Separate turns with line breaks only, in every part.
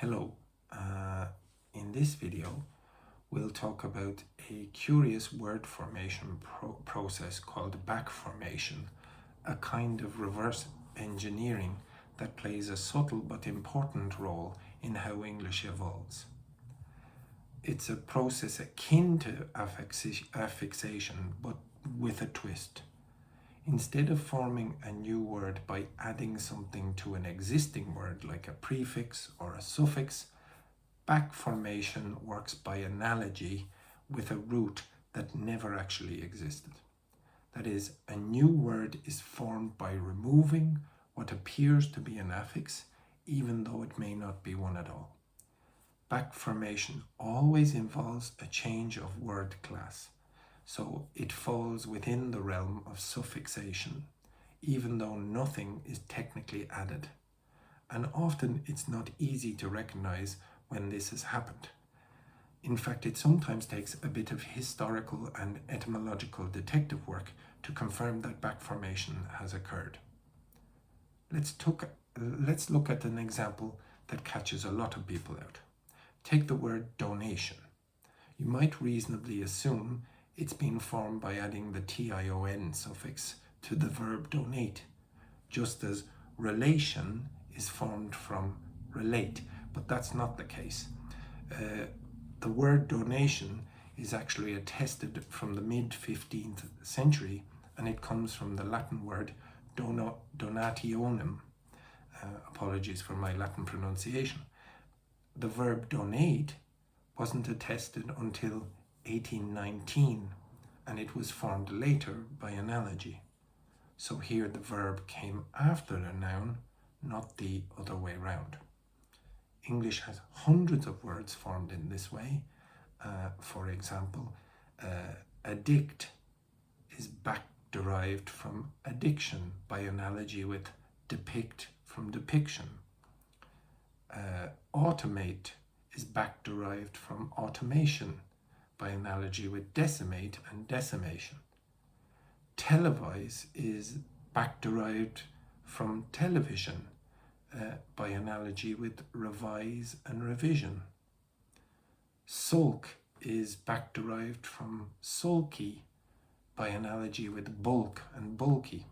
Hello, in this video we'll talk about a curious word formation process called backformation, a kind of reverse engineering that plays a subtle but important role in how English evolves. It's a process akin to affixation but with a twist. Instead of forming a new word by adding something to an existing word like a prefix or a suffix, backformation works by analogy with a root that never actually existed. That is, a new word is formed by removing what appears to be an affix, even though it may not be one at all. Backformation always involves a change of word class, so it falls within the realm of suffixation, even though nothing is technically added. And often it's not easy to recognize when this has happened. In fact, it sometimes takes a bit of historical and etymological detective work to confirm that backformation has occurred. Let's look at an example that catches a lot of people out. Take the word donation. You might reasonably assume it's been formed by adding the tion suffix to the verb donate, just as relation is formed from relate, but that's not the case. The word donation is actually attested from the mid-15th century, and it comes from the Latin word donationem. Apologies for my Latin pronunciation. The verb donate wasn't attested until 1819, and it was formed later by analogy. So here the verb came after the noun, not the other way round. English has hundreds of words formed in this way. For example, addict is back-derived from addiction by analogy with depict from depiction. Automate is back-derived from automation by analogy with decimate and decimation. Televise is back-derived from television by analogy with revise and revision. Sulk is back-derived from sulky by analogy with bulk and bulky.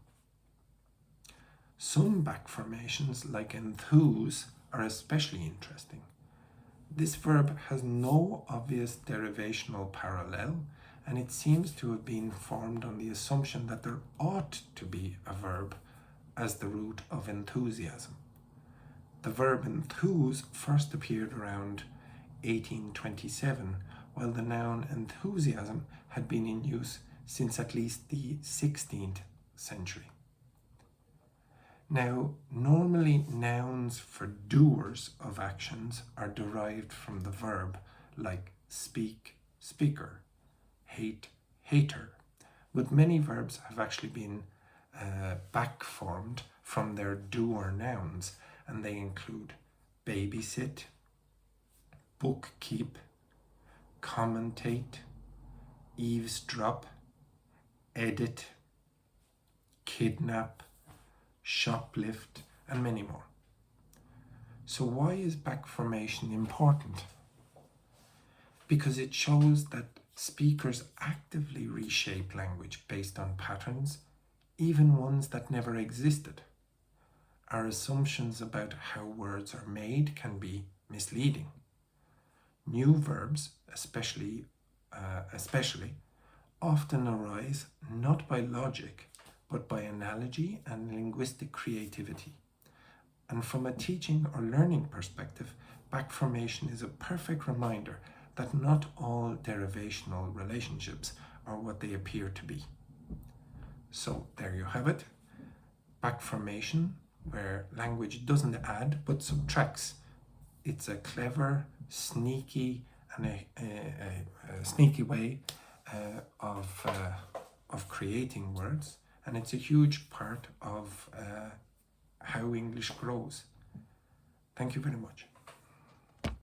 Some backformations, like enthuse, are especially interesting. This verb has no obvious derivational parallel, and it seems to have been formed on the assumption that there ought to be a verb as the root of enthusiasm. The verb enthuse first appeared around 1827, while the noun enthusiasm had been in use since at least the 16th century. Now, normally nouns for doers of actions are derived from the verb, like speak, speaker, hate, hater, but many verbs have actually been backformed from their doer nouns, and they include babysit, bookkeep, commentate, eavesdrop, edit, kidnap, shoplift, and many more. So why is backformation important? Because it shows that speakers actively reshape language based on patterns, even ones that never existed. Our assumptions about how words are made can be misleading. New verbs, especially, often arise not by logic, but by analogy and linguistic creativity. And from a teaching or learning perspective, backformation is a perfect reminder that not all derivational relationships are what they appear to be. So there you have it. Backformation, where language doesn't add but subtracts. It's a clever, sneaky, and a sneaky way of creating words, and it's a huge part of how English grows. Thank you very much.